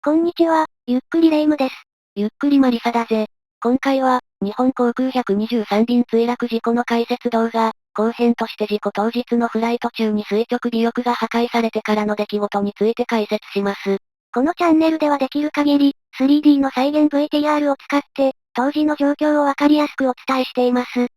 こんにちは、ゆっくりレ夢ムです。ゆっくりマリサだぜ。今回は、日本航空123便墜落事故の解説動画、後編として事故当日のフライト中に垂直尾翼が破壊されてからの出来事について解説します。このチャンネルではできる限り、3D の再現 VTR を使って、当時の状況をわかりやすくお伝えしています。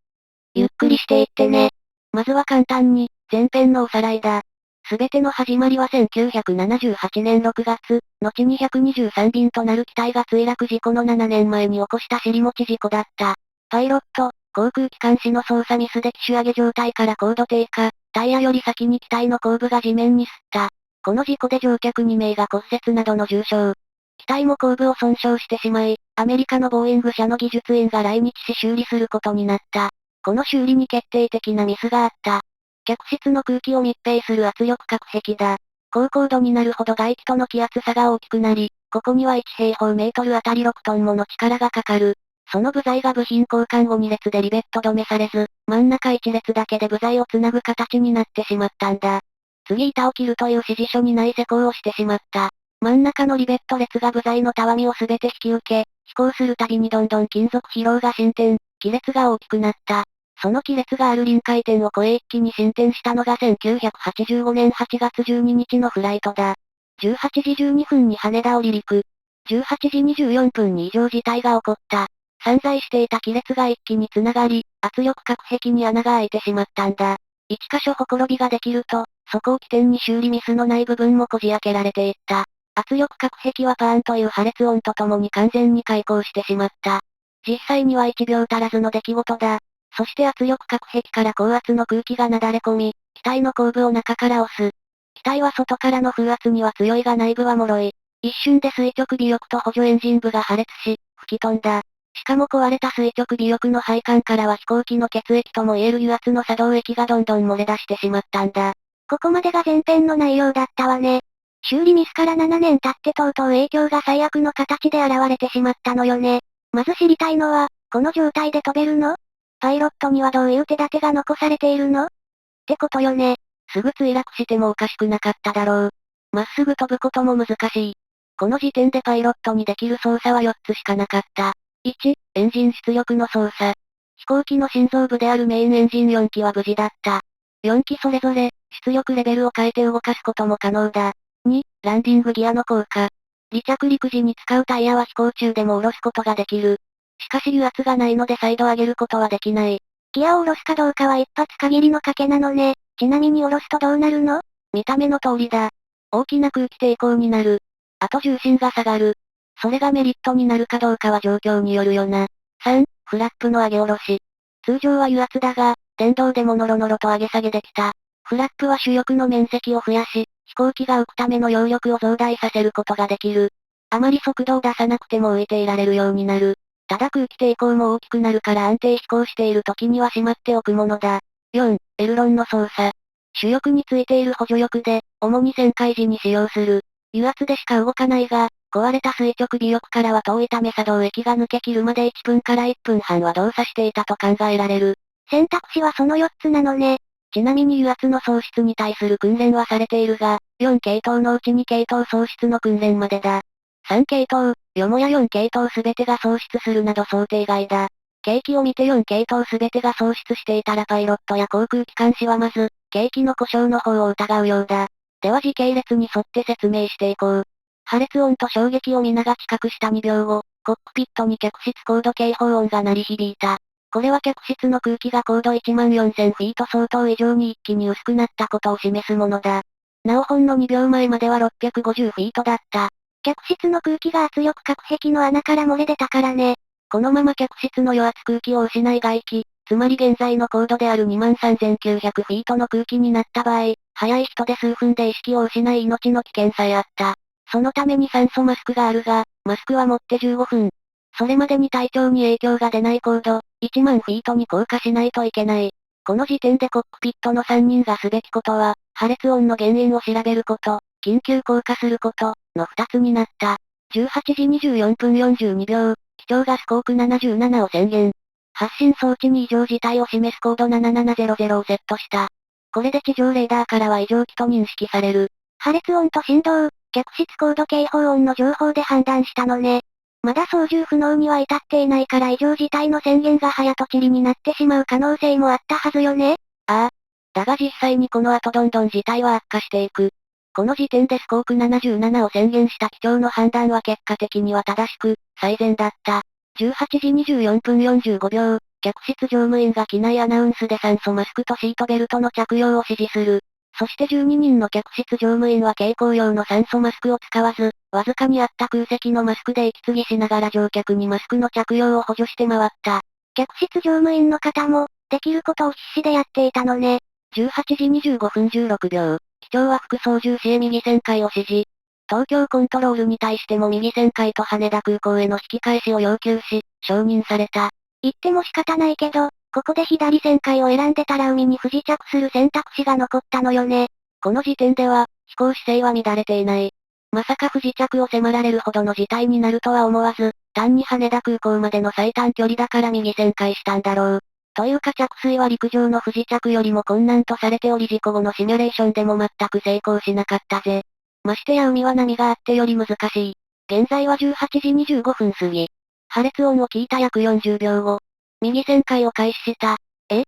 ゆっくりしていってね。まずは簡単に、前編のおさらいだ。すべての始まりは1978年6月、後に123便となる機体が墜落事故の7年前に起こした尻餅事故だった。パイロット、航空機関士の操作ミスで機種上げ状態から高度低下、タイヤより先に機体の後部が地面に吸った。この事故で乗客2名が骨折などの重傷。機体も後部を損傷してしまい、アメリカのボーイング社の技術員が来日し修理することになった。この修理に決定的なミスがあった。客室の空気を密閉する圧力隔壁だ。高高度になるほど外気との気圧差が大きくなり、ここには1平方メートルあたり6トンもの力がかかる。その部材が部品交換後2列でリベット止めされず、真ん中1列だけで部材をつなぐ形になってしまったんだ。次板を切るという指示書にない施工をしてしまった。真ん中のリベット列が部材のたわみをすべて引き受け、飛行するたびにどんどん金属疲労が進展、亀裂が大きくなった。その亀裂がある臨界点を超え一気に進展したのが1985年8月12日のフライトだ。18時12分に羽田を離陸。18時24分に異常事態が起こった。散在していた亀裂が一気に繋がり、圧力隔壁に穴が開いてしまったんだ。一箇所ほころびができると、そこを起点に修理ミスのない部分もこじ開けられていった。圧力隔壁はパーンという破裂音とともに完全に開口してしまった。実際には1秒足らずの出来事だ。そして圧力隔壁から高圧の空気がなだれ込み、機体の後部を中から押す。機体は外からの風圧には強いが内部は脆い。一瞬で垂直尾翼と補助エンジン部が破裂し、吹き飛んだ。しかも壊れた垂直尾翼の配管からは飛行機の血液とも言える油圧の作動液がどんどん漏れ出してしまったんだ。ここまでが前編の内容だったわね。修理ミスから7年経ってとうとう影響が最悪の形で現れてしまったのよね。まず知りたいのは、この状態で飛べるの？パイロットにはどういう手立てが残されているの？ってことよね。すぐ墜落してもおかしくなかっただろう。まっすぐ飛ぶことも難しい。この時点でパイロットにできる操作は4つしかなかった。1、エンジン出力の操作。飛行機の心臓部であるメインエンジン4機は無事だった。4機それぞれ、出力レベルを変えて動かすことも可能だ。2、ランディングギアの効果。離着陸時に使うタイヤは飛行中でも下ろすことができる。しかし油圧がないので再度上げることはできない。ギアを下ろすかどうかは一発限りの賭けなのね。ちなみに下ろすとどうなるの？見た目の通りだ。大きな空気抵抗になる。あと重心が下がる。それがメリットになるかどうかは状況によるよな。3、フラップの上げ下ろし。通常は油圧だが、電動でもノロノロと上げ下げできた。フラップは主翼の面積を増やし、飛行機が浮くための揚力を増大させることができる。あまり速度を出さなくても浮いていられるようになる。ただ空気抵抗も大きくなるから安定飛行している時にはしまっておくものだ。4、エルロンの操作。主翼についている補助翼で、主に旋回時に使用する。油圧でしか動かないが、壊れた垂直尾翼からは遠いため作動液が抜け切るまで1分から1分半は動作していたと考えられる。選択肢はその4つなのね。ちなみに油圧の喪失に対する訓練はされているが、4系統のうち2系統喪失の訓練までだ。3系統、よもや4系統すべてが喪失するなど想定外だ。計器を見て4系統すべてが喪失していたらパイロットや航空機関士はまず、計器の故障の方を疑うようだ。では時系列に沿って説明していこう。破裂音と衝撃を皆が帰宅した2秒後、コックピットに客室高度警報音が鳴り響いた。これは客室の空気が高度14000フィート相当以上に一気に薄くなったことを示すものだ。なおほんの2秒前までは650フィートだった。客室の空気が圧力隔壁の穴から漏れ出たからね。このまま客室の余圧空気を失い外気、つまり現在の高度である23900フィートの空気になった場合、早い人で数分で意識を失い命の危険さえあった。そのために酸素マスクがあるが、マスクは持って15分。それまでに体調に影響が出ない高度、1万フィートに降下しないといけない。この時点でコックピットの3人がすべきことは、破裂音の原因を調べること、緊急降下すること、の2つになった。18時24分42秒、気象ガスコーク77を宣言。発信装置に異常事態を示すコード7700をセットした。これで地上レーダーからは異常気と認識される。破裂音と振動、客室コード警報音の情報で判断したのね。まだ操縦不能には至っていないから異常事態の宣言が早とちりになってしまう可能性もあったはずよね。ああ。だが実際にこの後どんどん事態は悪化していく。この時点でスコーク77を宣言した機長の判断は結果的には正しく、最善だった。18時24分45秒、客室乗務員が機内アナウンスで酸素マスクとシートベルトの着用を指示する。そして12人の客室乗務員は携行用の酸素マスクを使わず、わずかにあった空席のマスクで息継ぎしながら乗客にマスクの着用を補助して回った。客室乗務員の方も、できることを必死でやっていたのね。18時25分16秒、機長は副操縦士へ右旋回を指示。東京コントロールに対しても右旋回と羽田空港への引き返しを要求し、承認された。言っても仕方ないけど、ここで左旋回を選んでたら海に不時着する選択肢が残ったのよね。この時点では、飛行姿勢は乱れていない。まさか不時着を迫られるほどの事態になるとは思わず、単に羽田空港までの最短距離だから右旋回したんだろう。というか着水は陸上の不時着よりも困難とされており事故後のシミュレーションでも全く成功しなかったぜ。ましてや海は波があってより難しい。現在は18時25分過ぎ。破裂音を聞いた約40秒後、右旋回を開始した。機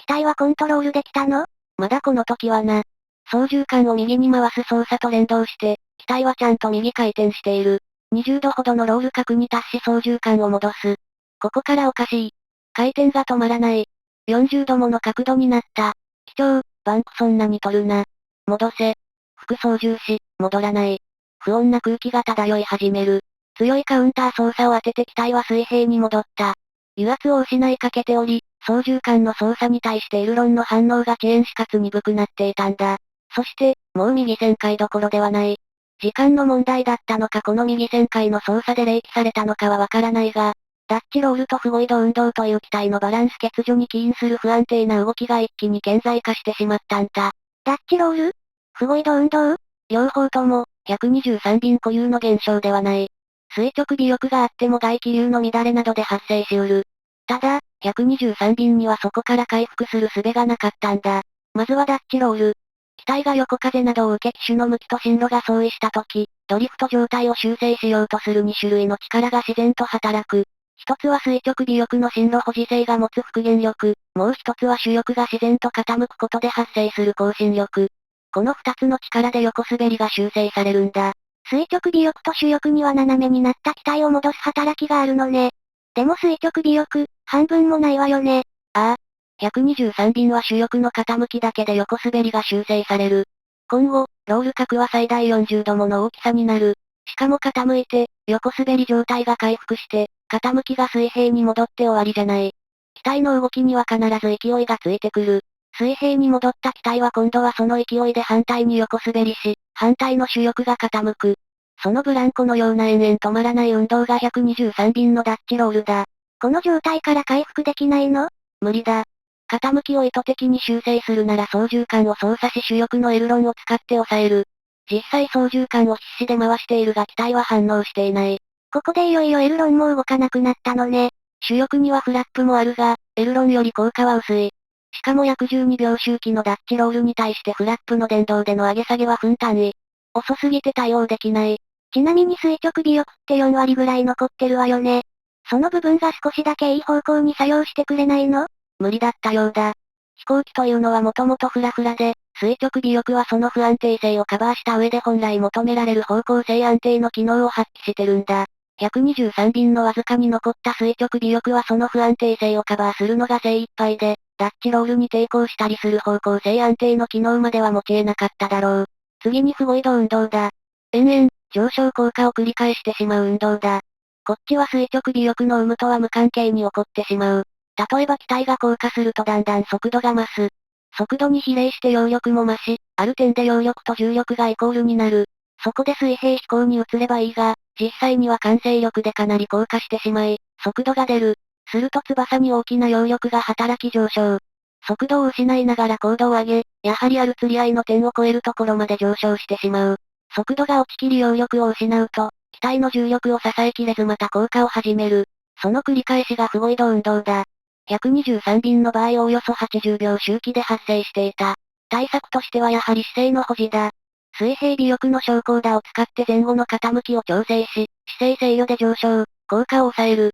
体はコントロールできたの？まだこの時はな。操縦桿を右に回す操作と連動して、機体はちゃんと右回転している。20度ほどのロール角に達し操縦桿を戻す。ここからおかしい。回転が止まらない。40度もの角度になった。機長、バンクそんなに取るな。戻せ。副操縦士、戻らない。不穏な空気が漂い始める。強いカウンター操作を当てて機体は水平に戻った。油圧を失いかけており、操縦桿の操作に対してエルロンの反応が遅延しかつ鈍くなっていたんだ。そして、もう右旋回どころではない。時間の問題だったのかこの右旋回の操作で冷気されたのかはわからないが、ダッチロールと不護移動運動という機体のバランス欠如に起因する不安定な動きが一気に顕在化してしまったんだ。ダッチロール？不護移動運動？両方とも、123便固有の現象ではない。垂直尾翼があっても外気流の乱れなどで発生しうる。ただ、123便にはそこから回復する術がなかったんだ。まずはダッチロール。機体が横風などを受け機種の向きと進路が相違した時、ドリフト状態を修正しようとする2種類の力が自然と働く。一つは垂直尾翼の進路保持性が持つ復元力、もう一つは主翼が自然と傾くことで発生する後進力。この二つの力で横滑りが修正されるんだ。垂直尾翼と主翼には斜めになった機体を戻す働きがあるのね。でも垂直尾翼、半分もないわよね。ああ。123便は主翼の傾きだけで横滑りが修正される。今後、ロール角は最大40度もの大きさになる。しかも傾いて、横滑り状態が回復して、傾きが水平に戻って終わりじゃない。機体の動きには必ず勢いがついてくる。水平に戻った機体は今度はその勢いで反対に横滑りし、反対の主翼が傾く。そのブランコのような延々止まらない運動が123便のダッチロールだ。この状態から回復できないの？無理だ。傾きを意図的に修正するなら操縦桿を操作し主翼のエルロンを使って抑える。実際操縦桿を必死で回しているが機体は反応していない。ここでいよいよエルロンも動かなくなったのね。主翼にはフラップもあるが、エルロンより効果は薄い。しかも約12秒周期のダッチロールに対してフラップの電動での上げ下げは分単位。遅すぎて対応できない。ちなみに垂直尾翼って4割ぐらい残ってるわよね。その部分が少しだけいい方向に作用してくれないの？無理だったようだ。飛行機というのはもともとフラフラで、垂直尾翼はその不安定性をカバーした上で本来求められる方向性安定の機能を発揮してるんだ。123便のわずかに残った垂直尾翼はその不安定性をカバーするのが精一杯で、ダッチロールに抵抗したりする方向性安定の機能までは持ち得なかっただろう。次に不護移動運動だ。延々、上昇降下を繰り返してしまう運動だ。こっちは垂直尾翼の有無とは無関係に起こってしまう。例えば機体が降下するとだんだん速度が増す。速度に比例して揚力も増し、ある点で揚力と重力がイコールになる。そこで水平飛行に移ればいいが、実際には慣性力でかなり降下してしまい、速度が出る。すると翼に大きな揚力が働き上昇。速度を失いながら高度を上げ、やはりある釣り合いの点を超えるところまで上昇してしまう。速度が落ちきり揚力を失うと、機体の重力を支えきれずまた降下を始める。その繰り返しが不護移動運動だ。123便の場合おおよそ80秒周期で発生していた。対策としてはやはり姿勢の保持だ。水平尾翼の昇降舵を使って前後の傾きを調整し、姿勢制御で上昇、降下を抑える。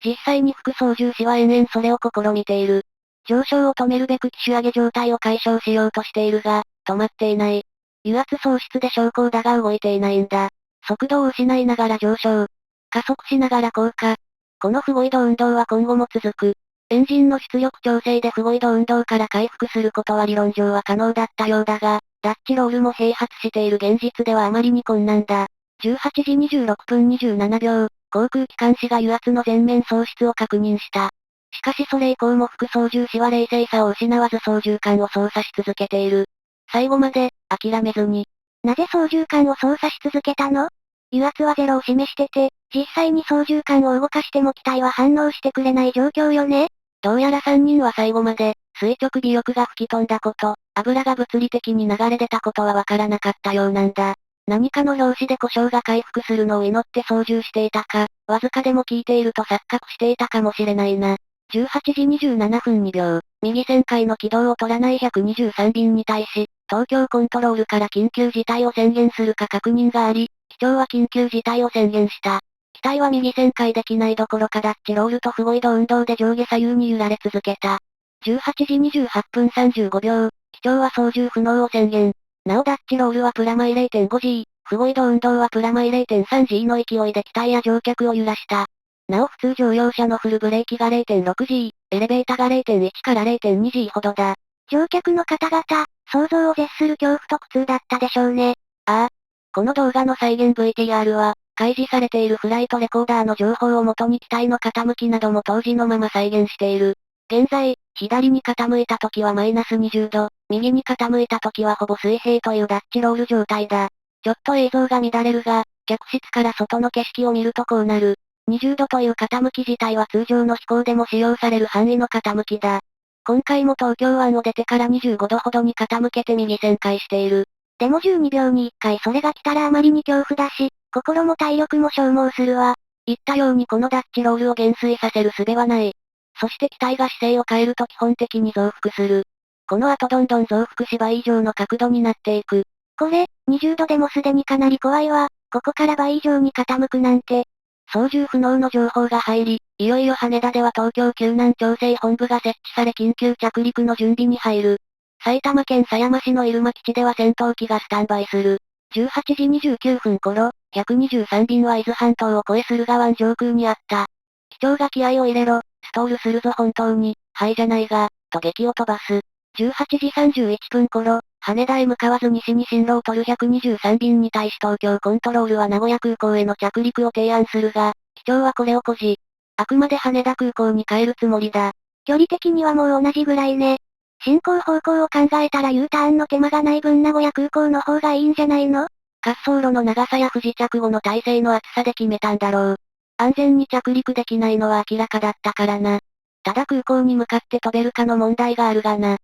実際に副操縦士は延々それを試みている。上昇を止めるべく機種上げ状態を解消しようとしているが、止まっていない。油圧喪失で昇降舵が動いていないんだ。速度を失いながら上昇。加速しながら降下。この不語移動運動は今後も続く。エンジンの出力調整で不語移動運動から回復することは理論上は可能だったようだが、ダッチロールも併発している現実ではあまりに困難だ。18時26分27秒、航空機関士が油圧の全面喪失を確認した。しかしそれ以降も副操縦士は冷静さを失わず操縦桿を操作し続けている。最後まで、諦めずに。なぜ操縦桿を操作し続けたの？油圧はゼロを示してて、実際に操縦桿を動かしても機体は反応してくれない状況よね？どうやら3人は最後まで、垂直尾翼が吹き飛んだこと、油が物理的に流れ出たことはわからなかったようなんだ。何かの拍子で故障が回復するのを祈って操縦していたか、わずかでも効いていると錯覚していたかもしれないな。18時27分2秒、右旋回の軌道を取らない123便に対し、東京コントロールから緊急事態を宣言するか確認があり、機長は緊急事態を宣言した。機体は右旋回できないどころかダッチロールと不語移動運動で上下左右に揺られ続けた。18時28分35秒、機長は操縦不能を宣言。なおダッチロールはプラマイ 0.5G、不語移動運動はプラマイ 0.3G の勢いで機体や乗客を揺らした。なお普通乗用車のフルブレーキが 0.6G、エレベータが0.1から 0.2G ほどだ。乗客の方々、想像を絶する恐怖と苦痛だったでしょうね。ああ。この動画の再現 VTR は、開示されているフライトレコーダーの情報をもとに機体の傾きなども当時のまま再現している。現在、左に傾いた時はマイナス20度、右に傾いた時はほぼ水平というダッチロール状態だ。ちょっと映像が乱れるが、客室から外の景色を見るとこうなる。20度という傾き自体は通常の飛行でも使用される範囲の傾きだ。今回も東京湾を出てから25度ほどに傾けて右旋回している。でも12秒に1回それが来たらあまりに恐怖だし、心も体力も消耗するわ。言ったようにこのダッチロールを減衰させる術はない。そして機体が姿勢を変えると基本的に増幅する。この後どんどん増幅し倍以上の角度になっていく。これ、20度でもすでにかなり怖いわ。ここから倍以上に傾くなんて。操縦不能の情報が入り、いよいよ羽田では東京救難調整本部が設置され緊急着陸の準備に入る。埼玉県狭山市の入間基地では戦闘機がスタンバイする。18時29分頃、123便は伊豆半島を越え駿河湾上空にあった。機長が気合を入れろ、ストールするぞ本当に、はいじゃないが、と激を飛ばす。18時31分頃、羽田へ向かわず西に進路を取る123便に対し東京コントロールは名古屋空港への着陸を提案するが、機長はこれを固辞。あくまで羽田空港に帰るつもりだ。距離的にはもう同じぐらいね。進行方向を考えたら U ターンの手間がない分名古屋空港の方がいいんじゃないの？滑走路の長さや不時着後の体勢の厚さで決めたんだろう。安全に着陸できないのは明らかだったからな。ただ空港に向かって飛べるかの問題があるがな。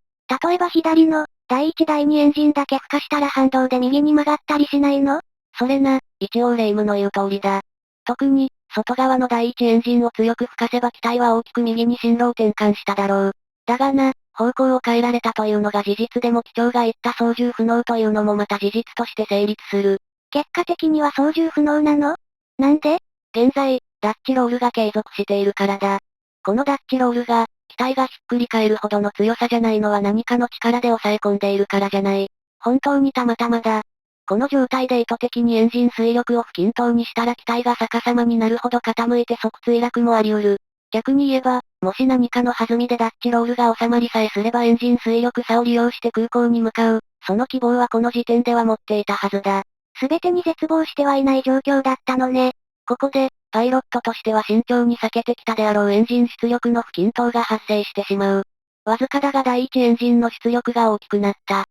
例えば左の、第1第2エンジンだけ孵化したら反動で右に曲がったりしないの？それな、一応霊夢の言う通りだ。特に、外側の第1エンジンを強く吹かせば機体は大きく右に進路を転換しただろう。だがな、方向を変えられたというのが事実でも機長が言った操縦不能というのもまた事実として成立する。結果的には操縦不能なの？なんで？現在、ダッチロールが継続しているからだ。このダッチロールが、機体がひっくり返るほどの強さじゃないのは何かの力で抑え込んでいるからじゃない。本当にたまたまだ。この状態で意図的にエンジン推力を不均等にしたら機体が逆さまになるほど傾いて即墜落もあり得る。逆に言えば、もし何かの弾みでダッチロールが収まりさえすればエンジン推力差を利用して空港に向かう、その希望はこの時点では持っていたはずだ。すべてに絶望してはいない状況だったのね。ここで、パイロットとしては慎重に避けてきたであろうエンジン出力の不均等が発生してしまう。わずかだが第一エンジンの出力が大きくなった。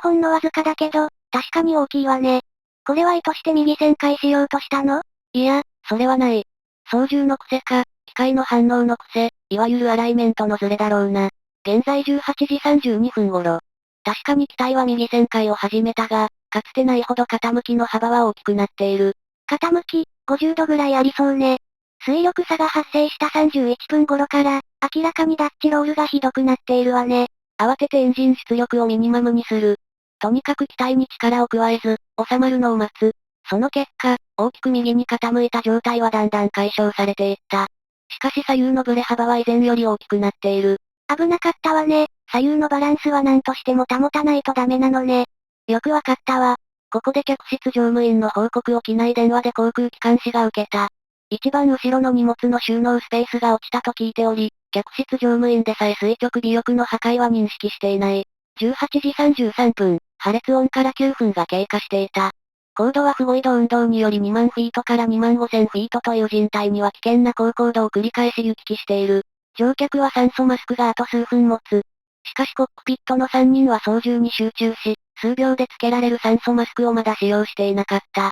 ほんのわずかだけど、確かに大きいわね。これは意図して右旋回しようとしたの？いや、それはない。操縦の癖か、機械の反応の癖、いわゆるアライメントのズレだろうな。現在18時32分頃。確かに機体は右旋回を始めたが、かつてないほど傾きの幅は大きくなっている。傾き、50度ぐらいありそうね。推力差が発生した31分頃から、明らかにダッチロールがひどくなっているわね。慌ててエンジン出力をミニマムにする。とにかく機体に力を加えず、収まるのを待つ。その結果、大きく右に傾いた状態はだんだん解消されていった。しかし左右のブレ幅は以前より大きくなっている。危なかったわね。左右のバランスは何としても保たないとダメなのね。よくわかったわ。ここで客室乗務員の報告を機内電話で航空機監視が受けた。一番後ろの荷物の収納スペースが落ちたと聞いており、客室乗務員でさえ垂直尾翼の破壊は認識していない。18時33分、破裂音から9分が経過していた。高度は不護移動運動により2万フィートから2万5000フィートという人体には危険な高高度を繰り返し行き来している。乗客は酸素マスクがあと数分持つ。しかしコックピットの3人は操縦に集中し、数秒でつけられる酸素マスクをまだ使用していなかった。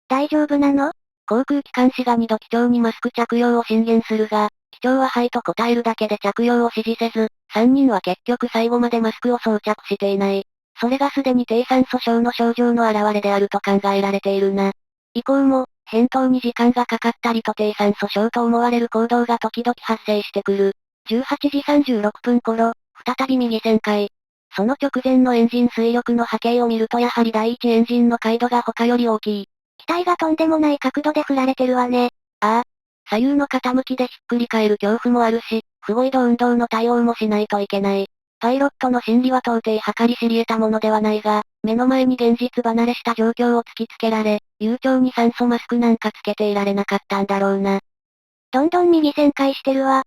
大丈夫なの？航空機監視が2度機長にマスク着用を進言するが、機長ははいと答えるだけで着用を指示せず、3人は結局最後までマスクを装着していない。それがすでに低酸素症の症状の表れであると考えられているな。以降も、返答に時間がかかったりと低酸素症と思われる行動が時々発生してくる。18時36分頃、再び右旋回。その直前のエンジン推力の波形を見るとやはり第一エンジンの回路が他より大きい。機体がとんでもない角度で振られてるわね。ああ。左右の傾きでひっくり返る恐怖もあるし、不護移動運動の対応もしないといけない。パイロットの心理は到底計り知り得たものではないが、目の前に現実離れした状況を突きつけられ、悠長に酸素マスクなんかつけていられなかったんだろうな。どんどん右旋回してるわ。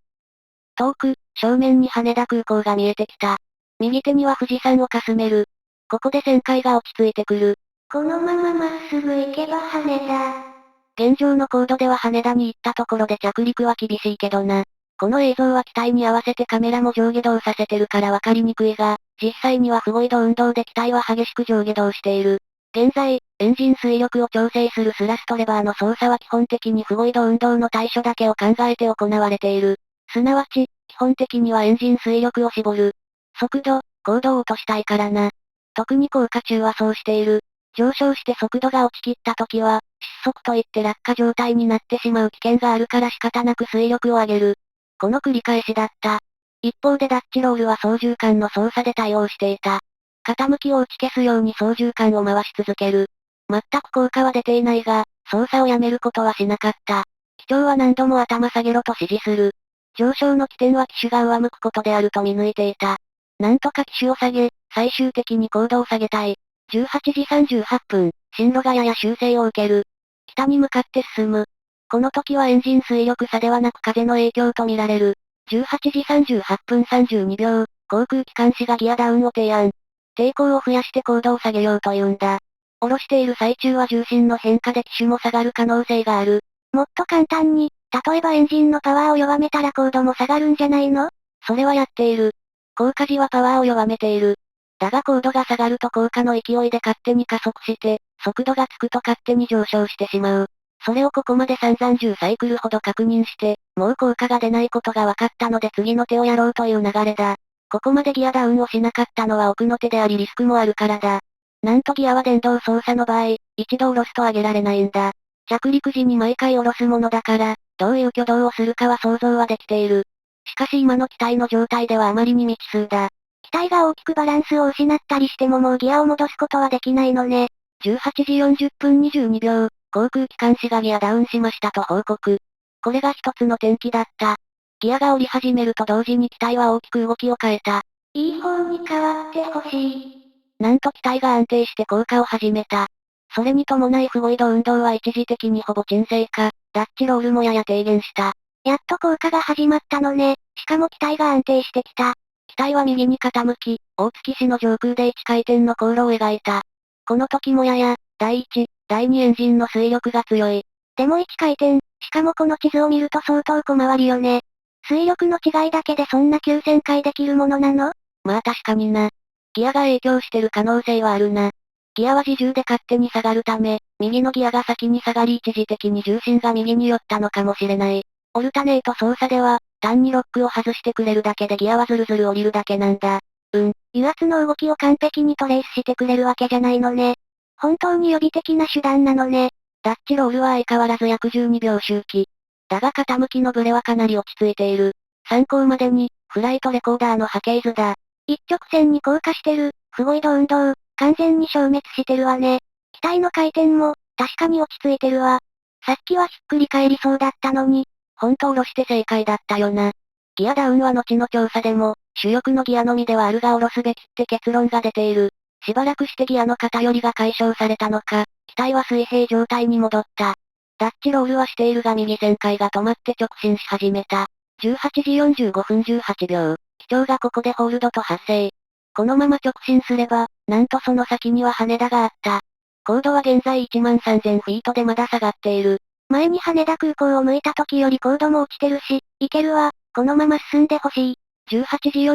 遠く、正面に羽田空港が見えてきた。右手には富士山をかすめる。ここで旋回が落ち着いてくる。このまままっすぐ行けば羽田。現状の高度では羽田に行ったところで着陸は厳しいけどな。この映像は機体に合わせてカメラも上下動させてるからわかりにくいが、実際には不護移動運動で機体は激しく上下動している。現在、エンジン推力を調整するスラストレバーの操作は基本的に不護移動運動の対処だけを考えて行われている。すなわち、基本的にはエンジン推力を絞る。速度、高度を落としたいからな。特に降下中はそうしている。上昇して速度が落ちきった時は、失速といって落下状態になってしまう危険があるから仕方なく推力を上げる。この繰り返しだった。一方でダッチロールは操縦桿の操作で対応していた。傾きを打ち消すように操縦桿を回し続ける。全く効果は出ていないが、操作をやめることはしなかった。機長は何度も頭下げろと指示する。上昇の起点は機首が上向くことであると見抜いていた。なんとか機首を下げ、最終的に高度を下げたい。18時38分、進路がやや修正を受ける。北に向かって進む。この時はエンジン推力差ではなく風の影響と見られる。18時38分32秒、航空機監視がギアダウンを提案。抵抗を増やして高度を下げようというんだ。下ろしている最中は重心の変化で機首も下がる可能性がある。もっと簡単に、例えばエンジンのパワーを弱めたら高度も下がるんじゃないの？それはやっている。降下時はパワーを弱めている。だが高度が下がると降下の勢いで勝手に加速して、速度がつくと勝手に上昇してしまう。それをここまで散々10サイクルほど確認して、もう効果が出ないことが分かったので次の手をやろうという流れだ。ここまでギアダウンをしなかったのは奥の手でありリスクもあるからだ。なんとギアは電動操作の場合、一度下ろすと上げられないんだ。着陸時に毎回下ろすものだから、どういう挙動をするかは想像はできている。しかし今の機体の状態ではあまりに未知数だ。機体が大きくバランスを失ったりしてももうギアを戻すことはできないのね。18時40分22秒、航空機監視がギアダウンしましたと報告。これが一つの転機だった。ギアが降り始めると同時に機体は大きく動きを変えた。いい方に変わってほしい。なんと機体が安定して降下を始めた。それに伴い不護移動運動は一時的にほぼ沈静化、ダッチロールもやや低減した。やっと降下が始まったのね。しかも機体が安定してきた。機体は右に傾き、大月市の上空で1回転の航路を描いた。この時もやや、第1、第2エンジンの推力が強い。でも1回転、しかもこの地図を見ると相当小回りよね。推力の違いだけでそんな急旋回できるものなの？まあ確かにな。ギアが影響してる可能性はあるな。ギアは自重で勝手に下がるため、右のギアが先に下がり一時的に重心が右に寄ったのかもしれない。オルタネート操作では、単にロックを外してくれるだけでギアはズルズル降りるだけなんだ。油圧の動きを完璧にトレースしてくれるわけじゃないのね。本当に予備的な手段なのね。ダッチロールは相変わらず約12秒周期。だが傾きのブレはかなり落ち着いている。参考までに、フライトレコーダーの波形図だ。一直線に降下してる、不護移動運動。完全に消滅してるわね。機体の回転も、確かに落ち着いてるわ。さっきはひっくり返りそうだったのに。ほんと下ろして正解だったよな。ギアダウンは後の調査でも、主翼のギアのみではあるが下ろすべきって結論が出ている。しばらくしてギアの偏りが解消されたのか、機体は水平状態に戻った。ダッチロールはしているが右旋回が止まって直進し始めた。18時45分18秒。機長がここでホールドと発生。このまま直進すれば、なんとその先には羽田があった。高度は現在13000フィートでまだ下がっている。前に羽田空港を向いた時より高度も落ちてるし、行けるわ。このまま進んでほしい。18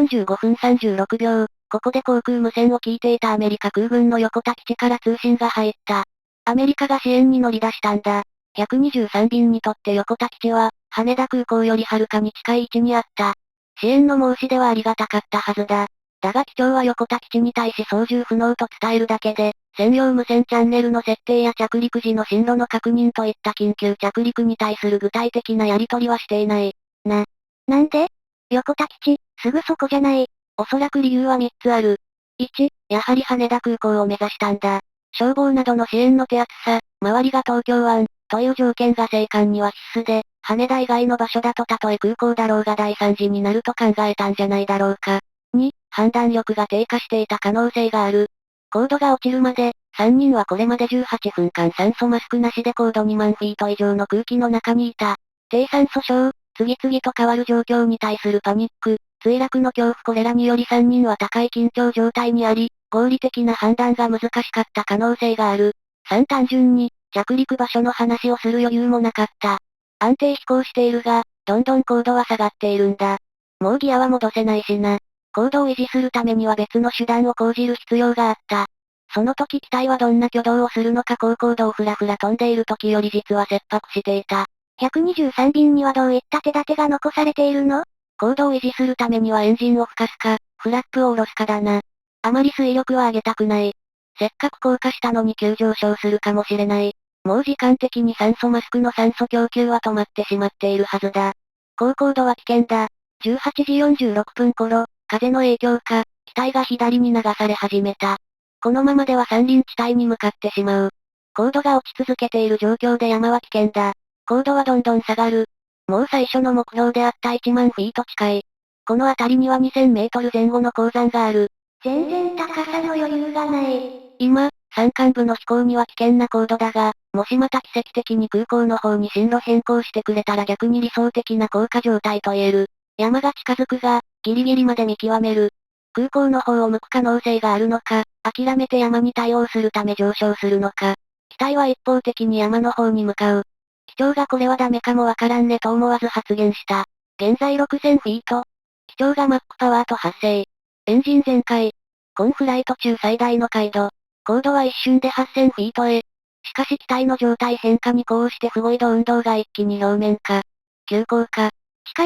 時45分36秒。ここで航空無線を聞いていたアメリカ空軍の横田基地から通信が入った。アメリカが支援に乗り出したんだ。123便にとって横田基地は、羽田空港よりはるかに近い位置にあった。支援の申し出はありがたかったはずだ。だが機長は横田基地に対し操縦不能と伝えるだけで、専用無線チャンネルの設定や着陸時の進路の確認といった緊急着陸に対する具体的なやり取りはしていない。なんで？横田基地、すぐそこじゃない。おそらく理由は3つある。1、やはり羽田空港を目指したんだ。消防などの支援の手厚さ、周りが東京湾、という条件が生還には必須で、羽田以外の場所だとたとえ空港だろうが大惨事になると考えたんじゃないだろうか。2、判断力が低下していた可能性がある。高度が落ちるまで、3人はこれまで18分間酸素マスクなしで高度2万フィート以上の空気の中にいた。低酸素症、次々と変わる状況に対するパニック、墜落の恐怖これらにより3人は高い緊張状態にあり、合理的な判断が難しかった可能性がある。3単純に、着陸場所の話をする余裕もなかった。安定飛行しているが、どんどん高度は下がっているんだ。もうギアは戻せないしな。高度を維持するためには別の手段を講じる必要があった。その時機体はどんな挙動をするのか高高度をふらふら飛んでいる時より実は切迫していた。123便にはどういった手立てが残されているの？高度を維持するためにはエンジンを吹かすか、フラップを下ろすかだな。あまり推力は上げたくない。せっかく降下したのに急上昇するかもしれない。もう時間的に酸素マスクの酸素供給は止まってしまっているはずだ。高高度は危険だ。18時46分頃、風の影響か、機体が左に流され始めた。このままでは山林地帯に向かってしまう。高度が落ち続けている状況で山は危険だ。高度はどんどん下がる。もう最初の目標であった1万フィート近い。この辺りには2000メートル前後の高山がある。全然高さの余裕がない。今、山間部の飛行には危険な高度だが、もしまた奇跡的に空港の方に進路変更してくれたら逆に理想的な降下状態と言える。山が近づくが、ギリギリまで見極める。空港の方を向く可能性があるのか、諦めて山に対応するため上昇するのか。機体は一方的に山の方に向かう。機長がこれはダメかもわからんねと思わず発言した。現在6000フィート。機長がマックパワーと発生。エンジン全開。コンフライト中最大の回度。高度は一瞬で8000フィートへ。しかし機体の状態変化にこうして不護移動運動が一気に表面化。急降下。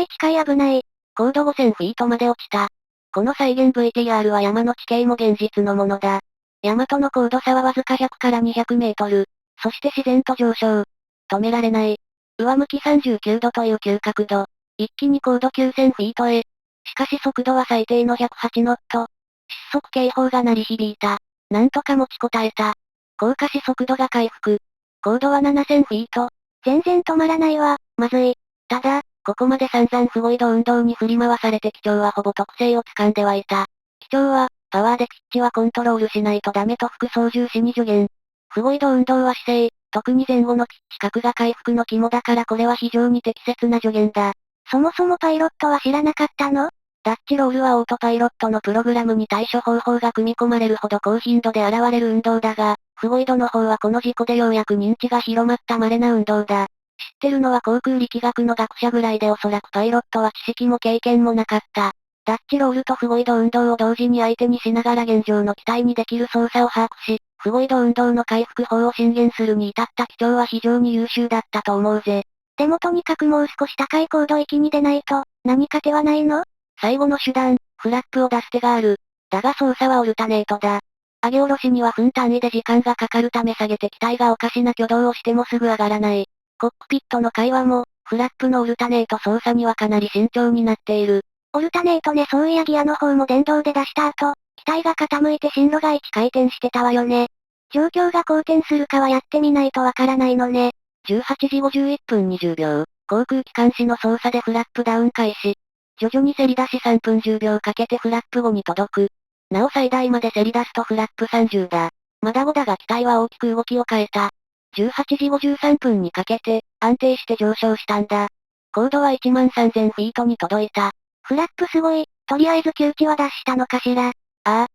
近い危ない。高度5000フィートまで落ちた。この再現 VTR は山の地形も現実のものだ。山との高度差はわずか100から200メートル。そして自然と上昇。止められない。上向き39度という急角度。一気に高度9000フィートへ。しかし速度は最低の108ノット。失速警報が鳴り響いた。なんとか持ちこたえた。降下し速度が回復。高度は7000フィート。全然止まらないわ、まずい。ただ、ここまで散々不護移動運動に振り回されて機長はほぼ特性を掴んではいた。機長は、パワーでピッチはコントロールしないとダメと副操縦士に助言。不護移動運動は姿勢、特に前後のピッチ角が回復の肝だからこれは非常に適切な助言だ。そもそもパイロットは知らなかったの？ダッチロールはオートパイロットのプログラムに対処方法が組み込まれるほど高頻度で現れる運動だが、不護移動の方はこの事故でようやく認知が広まった稀な運動だ。知ってるのは航空力学の学者ぐらいでおそらくパイロットは知識も経験もなかった。ダッチロールと不護移動運動を同時に相手にしながら現状の機体にできる操作を把握し、不護移動運動の回復法を進言するに至った機長は非常に優秀だったと思うぜ。でもとにかくもう少し高い高度域に出ないと、何か手はないの？最後の手段、フラップを出す手がある。だが操作はオルタネートだ。上げ下ろしには分単位で時間がかかるため下げて機体がおかしな挙動をしてもすぐ上がらない。コックピットの会話も、フラップのオルタネート操作にはかなり慎重になっている。オルタネートね、そういやギアの方も電動で出した後、機体が傾いて進路が1回転してたわよね。状況が好転するかはやってみないとわからないのね。18時51分20秒、航空機関士の操作でフラップダウン開始。徐々にせり出し3分10秒かけてフラップ5に届く。なお最大までせり出すとフラップ30だ。まだ5だが機体は大きく動きを変えた。18時53分にかけて、安定して上昇したんだ。高度は13000フィートに届いた。フラップすごい、とりあえず窮地は脱したのかしら。ああ、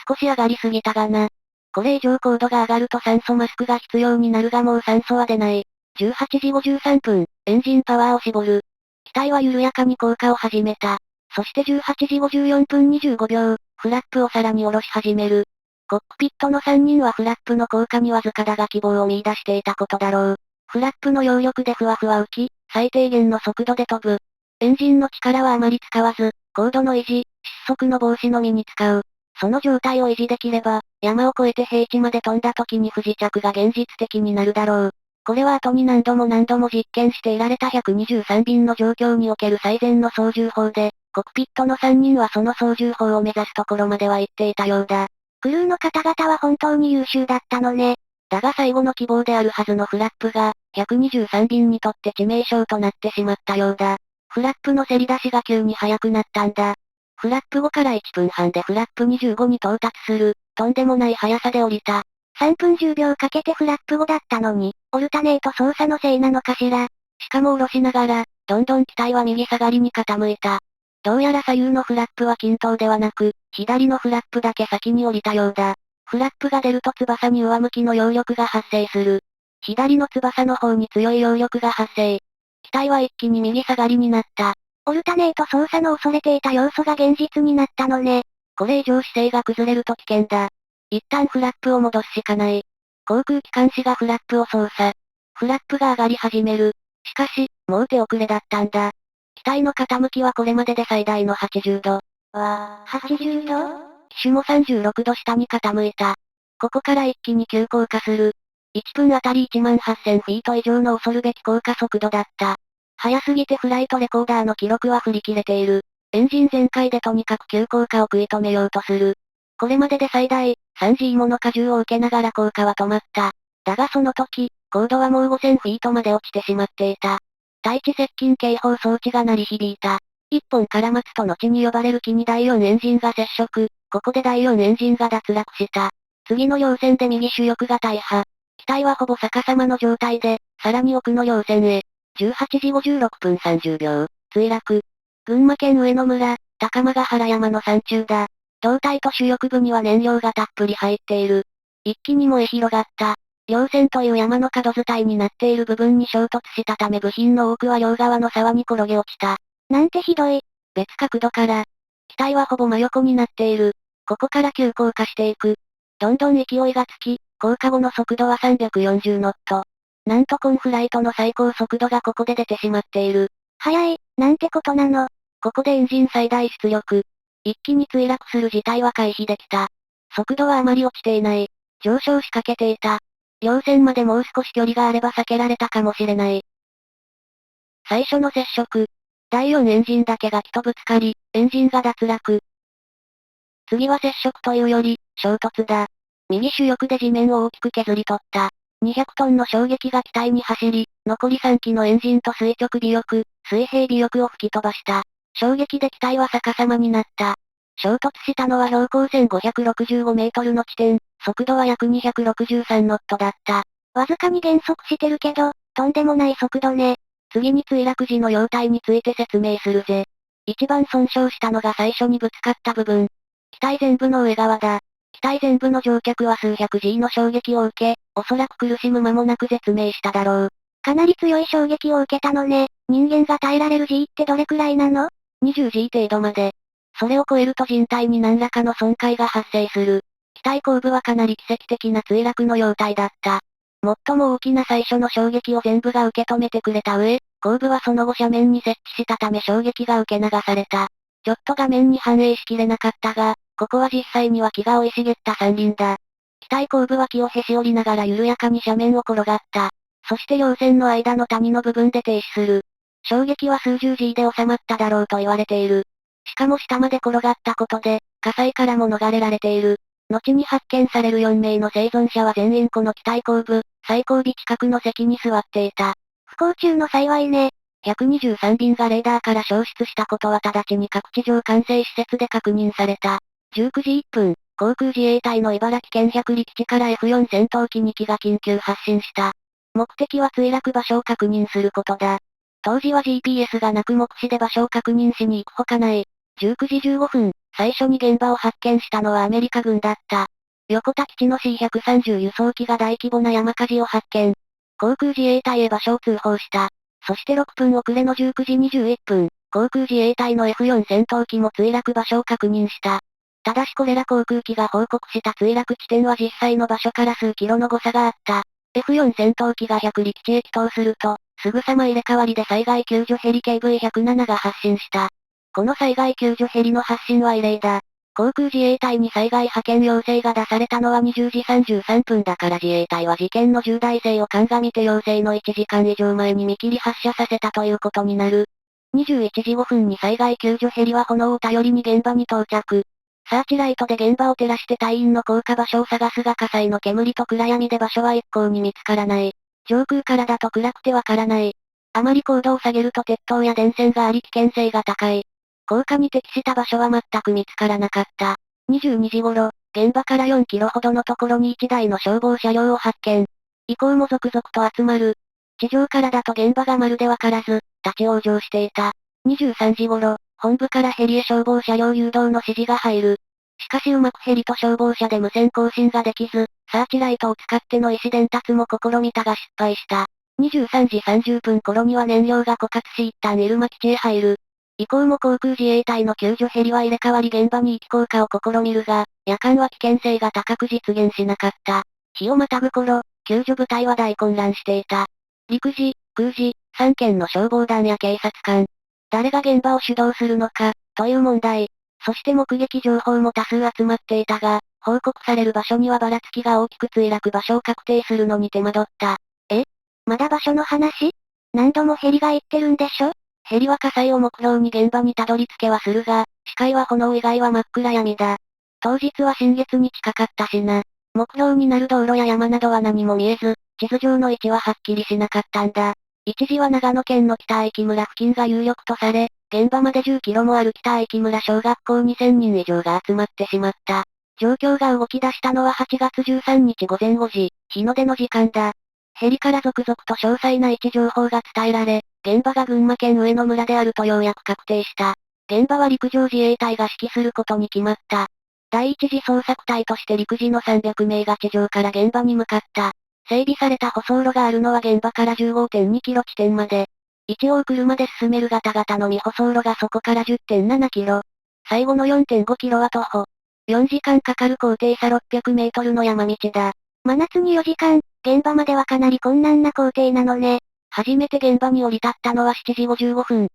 少し上がりすぎたがな。これ以上高度が上がると酸素マスクが必要になるがもう酸素は出ない。18時53分、エンジンパワーを絞る。機体は緩やかに降下を始めた。そして18時54分25秒、フラップをさらに下ろし始める。コックピットの3人はフラップの降下にわずかだが希望を見出していたことだろう。フラップの揚力でふわふわ浮き、最低限の速度で飛ぶ。エンジンの力はあまり使わず、高度の維持、失速の防止のみに使う。その状態を維持できれば、山を越えて平地まで飛んだ時に不時着が現実的になるだろう。これは後に何度も実験していられた123便の状況における最善の操縦法で、コックピットの3人はその操縦法を目指すところまでは行っていたようだ。クルーの方々は本当に優秀だったのね。だが最後の希望であるはずのフラップが、123便にとって致命傷となってしまったようだ。フラップのせり出しが急に速くなったんだ。フラップ5から1分半でフラップ25に到達する、とんでもない速さで降りた。3分10秒かけてフラップ5だったのに、オルタネート操作のせいなのかしら。しかも下ろしながら、どんどん機体は右下がりに傾いた。どうやら左右のフラップは均等ではなく、左のフラップだけ先に降りたようだ。フラップが出ると翼に上向きの揚力が発生する。左の翼の方に強い揚力が発生。機体は一気に右下がりになった。オルタネート操作の恐れていた要素が現実になったのね。これ以上姿勢が崩れると危険だ。一旦フラップを戻すしかない。航空機関士がフラップを操作。フラップが上がり始める。しかし、もう手遅れだったんだ。機体の傾きはこれまでで最大の80度。80度？機種も36度下に傾いた。ここから一気に急降下する。1分あたり18000フィート以上の恐るべき降下速度だった。早すぎてフライトレコーダーの記録は振り切れている。エンジン全開でとにかく急降下を食い止めようとする。これまでで最大、3G もの荷重を受けながら降下は止まった。だがその時、高度はもう5000フィートまで落ちてしまっていた。対地接近警報装置が鳴り響いた。一本から松と後に呼ばれる機に第4エンジンが接触。ここで第4エンジンが脱落した。次の稜線で右主翼が大破。機体はほぼ逆さまの状態で、さらに奥の稜線へ。18時56分30秒、墜落。群馬県上野村、高間ヶ原山の山中だ。胴体と主翼部には燃料がたっぷり入っている。一気に燃え広がった。稜線という山の角伝いになっている部分に衝突したため部品の多くは両側の沢に転げ落ちた。なんてひどい。別角度から、機体はほぼ真横になっている。ここから急降下していく。どんどん勢いがつき、降下後の速度は340ノット。なんとコンフライトの最高速度がここで出てしまっている。早い、なんてことなの。ここでエンジン最大出力。一気に墜落する事態は回避できた。速度はあまり落ちていない。上昇しかけていた。稜線までもう少し距離があれば避けられたかもしれない。最初の接触。第4エンジンだけが木とぶつかり、エンジンが脱落。次は接触というより、衝突だ。右主翼で地面を大きく削り取った。200トンの衝撃が機体に走り、残り3機のエンジンと垂直尾翼、水平尾翼を吹き飛ばした。衝撃で機体は逆さまになった。衝突したのは標高1565メートルの地点、速度は約263ノットだった。わずかに減速してるけど、とんでもない速度ね。次に墜落時の容態について説明するぜ。一番損傷したのが最初にぶつかった部分。機体全部の上側だ。機体全部の乗客は数百 G の衝撃を受け、おそらく苦しむ間もなく絶命しただろう。かなり強い衝撃を受けたのね。人間が耐えられる G ってどれくらいなの？ 20G 程度まで。それを超えると人体に何らかの損壊が発生する。機体後部はかなり奇跡的な墜落の容態だった。最も大きな最初の衝撃を全部が受け止めてくれた上、後部はその後斜面に設置したため衝撃が受け流された。ちょっと画面に反映しきれなかったが、ここは実際には木が生い茂った山林だ。機体後部は木をへし折りながら緩やかに斜面を転がった。そして稜線の間の谷の部分で停止する。衝撃は数十 G で収まっただろうと言われている。しかも下まで転がったことで、火災からも逃れられている。後に発見される4名の生存者は全員この機体後部、最後尾近くの席に座っていた。不幸中の幸いね。123便がレーダーから消失したことは直ちに各地上管制施設で確認された。19時1分、航空自衛隊の茨城県百里基地から F4 戦闘機2機が緊急発進した。目的は墜落場所を確認することだ。当時は GPS がなく目視で場所を確認しに行くほかない。19時15分、最初に現場を発見したのはアメリカ軍だった。横田基地の C130 輸送機が大規模な山火事を発見。航空自衛隊へ場所を通報した。そして6分遅れの19時21分、航空自衛隊の F4 戦闘機も墜落場所を確認した。ただしこれら航空機が報告した墜落地点は実際の場所から数キロの誤差があった。F4 戦闘機が百里基地へ帰投すると、すぐさま入れ替わりで災害救助ヘリ KV107 が発進した。この災害救助ヘリの発進は異例だ。航空自衛隊に災害派遣要請が出されたのは20時33分だから自衛隊は事件の重大性を鑑みて要請の1時間以上前に見切り発射させたということになる。21時5分に災害救助ヘリは炎を頼りに現場に到着。サーチライトで現場を照らして隊員の降下場所を探すが火災の煙と暗闇で場所は一向に見つからない。上空からだと暗くてわからない。あまり高度を下げると鉄塔や電線があり危険性が高い。降下に適した場所は全く見つからなかった。22時頃、現場から4キロほどのところに1台の消防車両を発見。以降も続々と集まる。地上からだと現場がまるでわからず、立ち往生していた。23時頃、本部からヘリへ消防車両誘導の指示が入る。しかしうまくヘリと消防車で無線交信ができず、サーチライトを使っての意思伝達も試みたが失敗した。23時30分頃には燃料が枯渇し一旦入間基地へ入る。以降も航空自衛隊の救助ヘリは入れ替わり現場に行き降下を試みるが、夜間は危険性が高く実現しなかった。日をまたぐ頃、救助部隊は大混乱していた。陸自、空自、3県の消防団や警察官。誰が現場を主導するのか、という問題。そして目撃情報も多数集まっていたが、報告される場所にはばらつきが大きく墜落場所を確定するのに手間取った。まだ場所の話？何度もヘリが行ってるんでしょ？ヘリは火災を目標に現場にたどり着けはするが、視界は炎以外は真っ暗闇だ。当日は新月に近かったしな。目標になる道路や山などは何も見えず、地図上の位置ははっきりしなかったんだ。一時は長野県の北相木村付近が有力とされ、現場まで10キロもある北相木村小学校2000人以上が集まってしまった。状況が動き出したのは8月13日午前5時、日の出の時間だ。ヘリから続々と詳細な位置情報が伝えられ、現場が群馬県上野村であるとようやく確定した。現場は陸上自衛隊が指揮することに決まった。第一次捜索隊として陸自の300名が地上から現場に向かった。整備された舗装路があるのは現場から15.2キロ地点まで。一応車で進めるガタガタのみ舗装路がそこから10.7キロ。最後の4.5キロは徒歩。4時間かかる高低差600メートルの山道だ。真夏に4時間、現場まではかなり困難な工程なのね。初めて現場に降り立ったのは7時55分。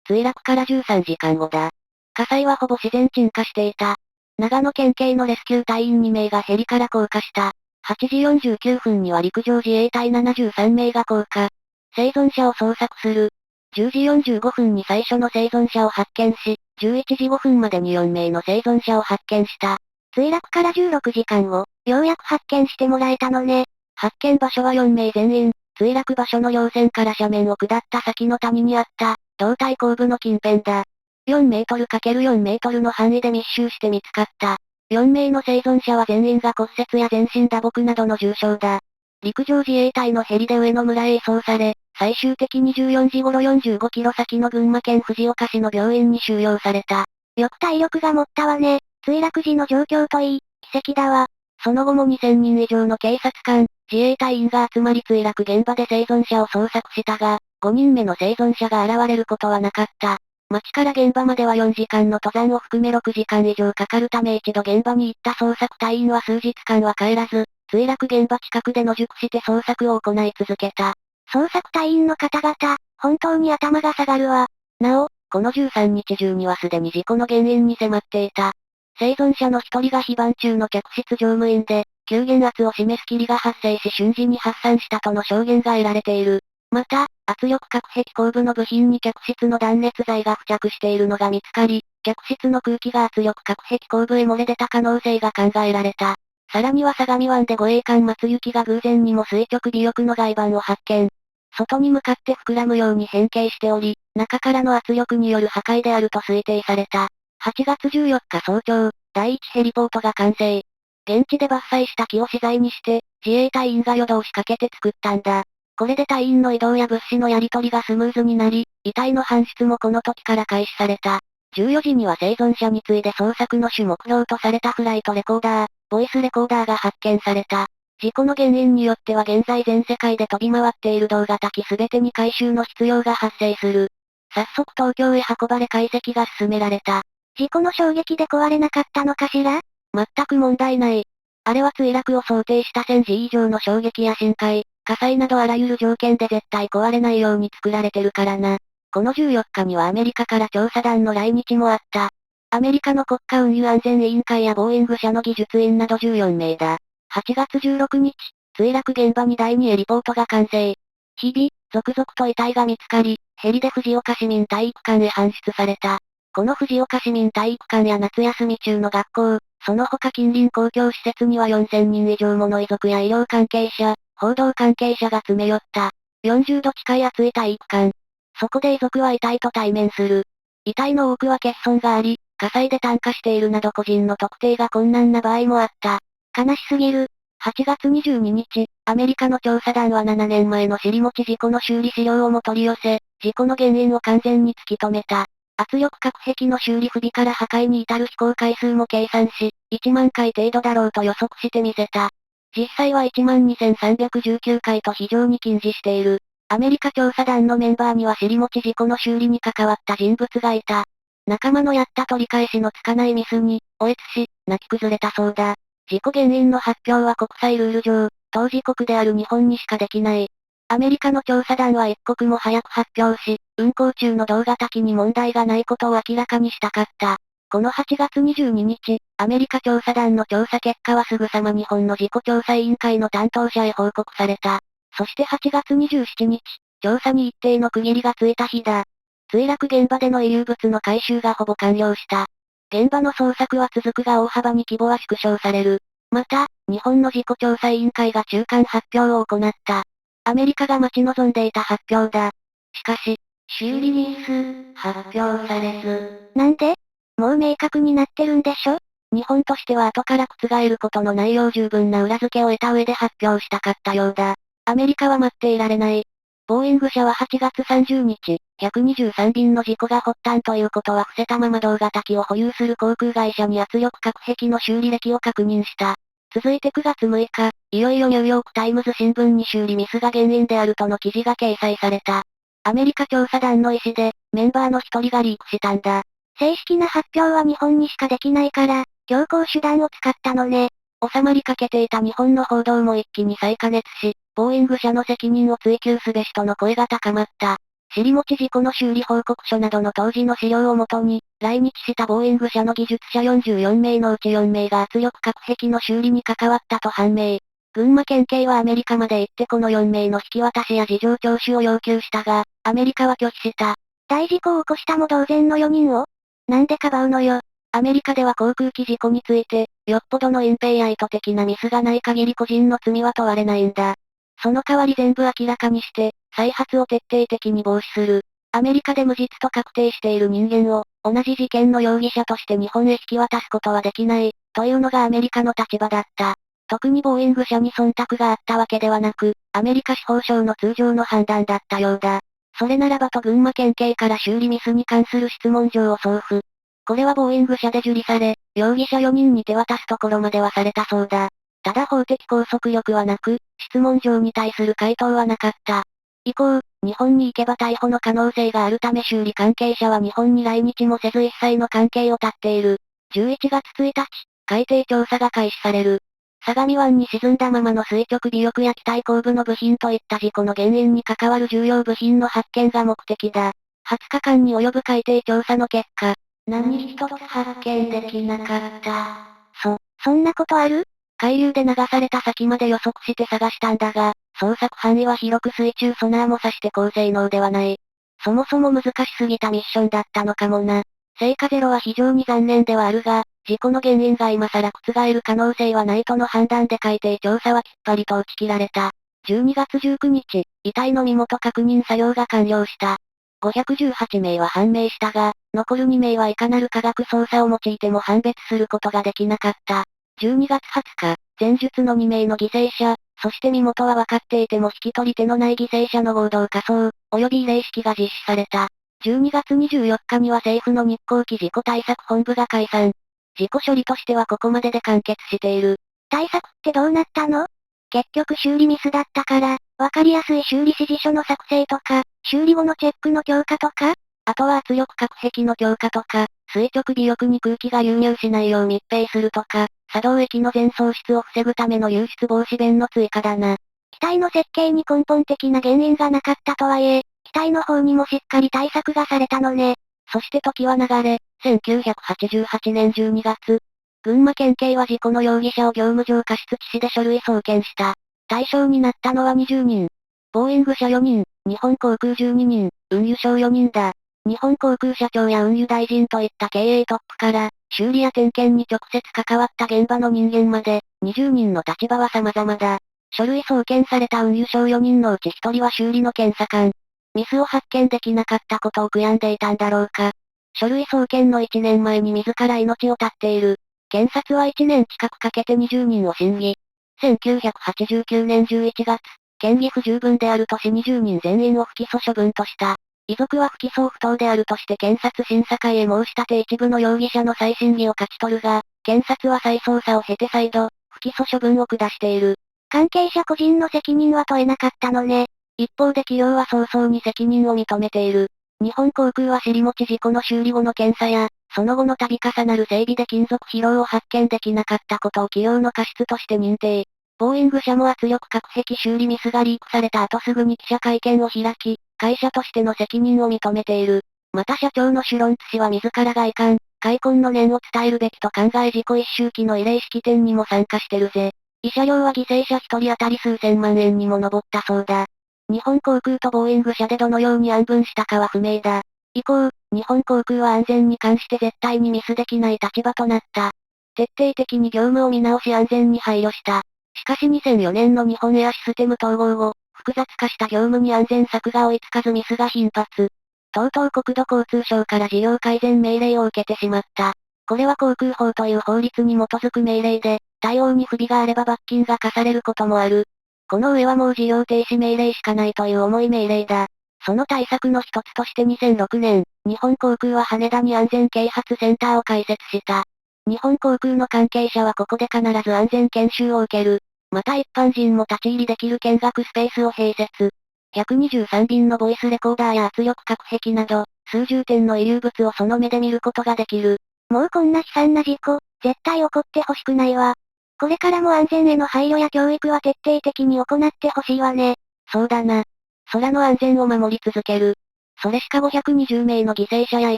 墜落から13時間後だ。火災はほぼ自然鎮火していた。長野県警のレスキュー隊員2名がヘリから降下した。8時49分には陸上自衛隊73名が降下。生存者を捜索する。10時45分に最初の生存者を発見し、11時5分までに4名の生存者を発見した。墜落から16時間後、ようやく発見してもらえたのね。発見場所は4名全員、墜落場所の稜線から斜面を下った先の谷にあった、胴体後部の近辺だ。4メートル ×4 メートルの範囲で密集して見つかった。4名の生存者は全員が骨折や全身打撲などの重傷だ。陸上自衛隊のヘリで上野村へ移送され、最終的に14時頃45キロ先の群馬県藤岡市の病院に収容された。よく体力が持ったわね。墜落時の状況といい、奇跡だわ。その後も2000人以上の警察官、自衛隊員が集まり墜落現場で生存者を捜索したが、5人目の生存者が現れることはなかった。町から現場までは4時間の登山を含め6時間以上かかるため一度現場に行った捜索隊員は数日間は帰らず、墜落現場近くで野宿して捜索を行い続けた。捜索隊員の方々、本当に頭が下がるわ。なお、この13日中にはすでに事故の原因に迫っていた。生存者の一人が非番中の客室乗務員で、急減圧を示す霧が発生し瞬時に発散したとの証言が得られている。また、圧力隔壁後部の部品に客室の断熱材が付着しているのが見つかり、客室の空気が圧力隔壁後部へ漏れ出た可能性が考えられた。さらには相模湾で護衛艦松行が偶然にも垂直尾翼の外板を発見。外に向かって膨らむように変形しており、中からの圧力による破壊であると推定された。8月14日早朝、第1ヘリポートが完成。現地で伐採した木を資材にして、自衛隊員が夜通しかけて作ったんだ。これで隊員の移動や物資のやり取りがスムーズになり、遺体の搬出もこの時から開始された。14時には生存者に次いで捜索の主目標とされたフライトレコーダー、ボイスレコーダーが発見された。事故の原因によっては現在全世界で飛び回っている動画機すべてに回収の必要が発生する。早速東京へ運ばれ解析が進められた。事故の衝撃で壊れなかったのかしら？全く問題ない。あれは墜落を想定した 1000G 以上の衝撃や深海、火災などあらゆる条件で絶対壊れないように作られてるからな。この14日にはアメリカから調査団の来日もあった。アメリカの国家運輸安全委員会やボーイング社の技術員など14名だ。8月16日、墜落現場に第2ヘリポートが完成。日々、続々と遺体が見つかり、ヘリで藤岡市民体育館へ搬出された。この藤岡市民体育館や夏休み中の学校、その他近隣公共施設には4000人以上もの遺族や医療関係者、報道関係者が詰め寄った。40度近い暑い体育館。そこで遺族は遺体と対面する。遺体の多くは欠損があり、火災で炭化しているなど個人の特定が困難な場合もあった。悲しすぎる。8月22日、アメリカの調査団は7年前の尻餅事故の修理資料をも取り寄せ、事故の原因を完全に突き止めた。圧力隔壁の修理不備から破壊に至る飛行回数も計算し、1万回程度だろうと予測してみせた。実際は12,319回と非常に近似している。アメリカ調査団のメンバーには尻餅事故の修理に関わった人物がいた。仲間のやった取り返しのつかないミスに、おえつし、泣き崩れたそうだ。事故原因の発表は国際ルール上、当事国である日本にしかできない。アメリカの調査団は一刻も早く発表し、運航中の動画機に問題がないことを明らかにしたかった。この8月22日、アメリカ調査団の調査結果はすぐさま日本の事故調査委員会の担当者へ報告された。そして8月27日、調査に一定の区切りがついた日だ。墜落現場での遺留物の回収がほぼ完了した。現場の捜索は続くが大幅に規模は縮小される。また、日本の事故調査委員会が中間発表を行った。アメリカが待ち望んでいた発表だ。しかし、修理ミス、発表されず。なんで？もう明確になってるんでしょ？日本としては後から覆ることのないよう十分な裏付けを得た上で発表したかったようだ。アメリカは待っていられない。ボーイング社は8月30日、123便の事故が発端ということは伏せたまま動画機を保有する航空会社に圧力隔壁の修理歴を確認した。続いて9月6日、いよいよニューヨークタイムズ新聞に修理ミスが原因であるとの記事が掲載された。アメリカ調査団の意思で、メンバーの一人がリークしたんだ。正式な発表は日本にしかできないから、強行手段を使ったのね。収まりかけていた日本の報道も一気に再加熱し、ボーイング社の責任を追及すべしとの声が高まった。尻餅事故の修理報告書などの当時の資料をもとに、来日したボーイング社の技術者44名のうち4名が圧力隔壁の修理に関わったと判明。群馬県警はアメリカまで行ってこの4名の引き渡しや事情聴取を要求したが、アメリカは拒否した。大事故を起こしたも同然の4人を？なんでかばうのよ。アメリカでは航空機事故について、よっぽどの隠蔽や意図的なミスがない限り個人の罪は問われないんだ。その代わり全部明らかにして、再発を徹底的に防止する。アメリカで無実と確定している人間を、同じ事件の容疑者として日本へ引き渡すことはできない、というのがアメリカの立場だった。特にボーイング社に忖度があったわけではなく、アメリカ司法省の通常の判断だったようだ。それならばと群馬県警から修理ミスに関する質問状を送付。これはボーイング社で受理され、容疑者4人に手渡すところまではされたそうだ。ただ法的拘束力はなく、質問状に対する回答はなかった。以降、日本に行けば逮捕の可能性があるため修理関係者は日本に来日もせず一切の関係を絶っている。11月1日、海底調査が開始される。相模湾に沈んだままの垂直尾翼や機体後部の部品といった事故の原因に関わる重要部品の発見が目的だ。20日間に及ぶ海底調査の結果、何一つ発見できなかった。そんなことある？海流で流された先まで予測して探したんだが、捜索範囲は広く水中ソナーも指して高性能ではない。そもそも難しすぎたミッションだったのかもな。成果ゼロは非常に残念ではあるが、事故の原因が今更覆る可能性はないとの判断で海底調査はきっぱりと打ち切られた。12月19日、遺体の身元確認作業が完了した。518名は判明したが、残る2名はいかなる科学捜査を用いても判別することができなかった。12月20日、前述の2名の犠牲者、そして身元は分かっていても引き取り手のない犠牲者の合同火葬、及び慰霊式が実施された。12月24日には政府の日航機事故対策本部が解散。事故処理としてはここまでで完結している。対策ってどうなったの？結局修理ミスだったから、わかりやすい修理指示書の作成とか、修理後のチェックの強化とか？あとは圧力隔壁の強化とか、垂直尾翼に空気が流入しないよう密閉するとか、作動液の全喪失を防ぐための流出防止弁の追加だな。機体の設計に根本的な原因がなかったとはいえ、機体の方にもしっかり対策がされたのね。そして時は流れ、1988年12月、群馬県警は事故の容疑者を業務上過失致死で書類送検した。対象になったのは20人。ボーイング社4人、日本航空12人、運輸省4人だ。日本航空社長や運輸大臣といった経営トップから、修理や点検に直接関わった現場の人間まで、20人の立場は様々だ。書類送検された運輸省4人のうち1人は修理の検査官。ミスを発見できなかったことを悔やんでいたんだろうか。書類送検の1年前に自ら命を絶っている。検察は1年近くかけて20人を審議。1989年11月、嫌疑不十分であるとし20人全員を不起訴処分とした。遺族は不起訴不当であるとして検察審査会へ申し立て一部の容疑者の再審議を勝ち取るが、検察は再捜査を経て再度、不起訴処分を下している。関係者個人の責任は問えなかったのね。一方で企業は早々に責任を認めている。日本航空は尻餅事故の修理後の検査や、その後の度重なる整備で金属疲労を発見できなかったことを企業の過失として認定。ボーイング社も圧力隔壁修理ミスがリークされた後すぐに記者会見を開き、会社としての責任を認めている。また社長のシュロンツ氏は自らが遺憾、悔恨の念を伝えるべきと考え事故一周期の慰霊式典にも参加してるぜ。慰謝料は犠牲者一人当たり数千万円にも上ったそうだ。日本航空とボーイング社でどのように案分したかは不明だ。以降、日本航空は安全に関して絶対にミスできない立場となった。徹底的に業務を見直し安全に配慮した。しかし2004年の日本エアシステム統合後、複雑化した業務に安全策が追いつかずミスが頻発。とうとう国土交通省から事業改善命令を受けてしまった。これは航空法という法律に基づく命令で、対応に不備があれば罰金が課されることもある。この上はもう事業停止命令しかないという重い命令だ。その対策の一つとして2006年、日本航空は羽田に安全啓発センターを開設した。日本航空の関係者はここで必ず安全研修を受ける。また一般人も立ち入りできる見学スペースを併設。123便のボイスレコーダーや圧力隔壁など、数十点の遺留物をその目で見ることができる。もうこんな悲惨な事故、絶対起こってほしくないわ。これからも安全への配慮や教育は徹底的に行ってほしいわね。そうだな。空の安全を守り続ける。それしか520名の犠牲者や遺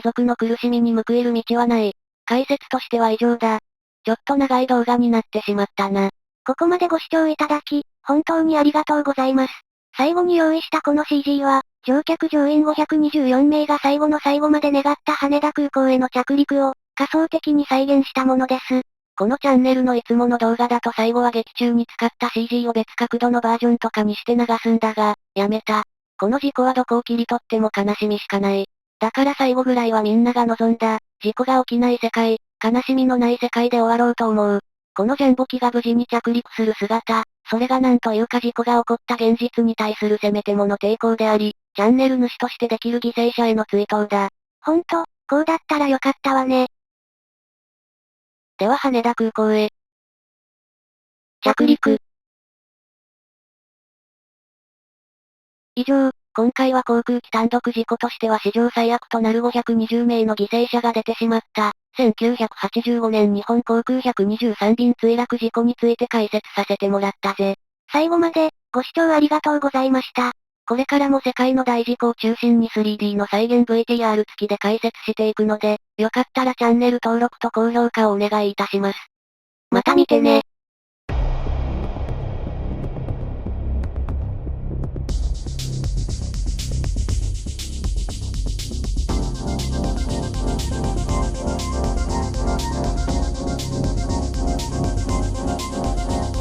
族の苦しみに報いる道はない。解説としては以上だ。ちょっと長い動画になってしまったな。ここまでご視聴いただき、本当にありがとうございます。最後に用意したこの CG は、乗客乗員524名が最後の最後まで願った羽田空港への着陸を、仮想的に再現したものです。このチャンネルのいつもの動画だと最後は劇中に使った CG を別角度のバージョンとかにして流すんだが、やめた。この事故はどこを切り取っても悲しみしかない。だから最後ぐらいはみんなが望んだ、事故が起きない世界、悲しみのない世界で終わろうと思う。このジャンボ機が無事に着陸する姿、それがなんというか事故が起こった現実に対するせめてもの抵抗であり、チャンネル主としてできる犠牲者への追悼だ。ほんと、こうだったらよかったわね。では羽田空港へ。着陸。以上、今回は航空機単独事故としては史上最悪となる520名の犠牲者が出てしまった、1985年日本航空123便墜落事故について解説させてもらったぜ。最後まで、ご視聴ありがとうございました。これからも世界の大事故を中心に 3D の再現 VTR 付きで解説していくので、よかったらチャンネル登録と高評価をお願いいたします。また見てね。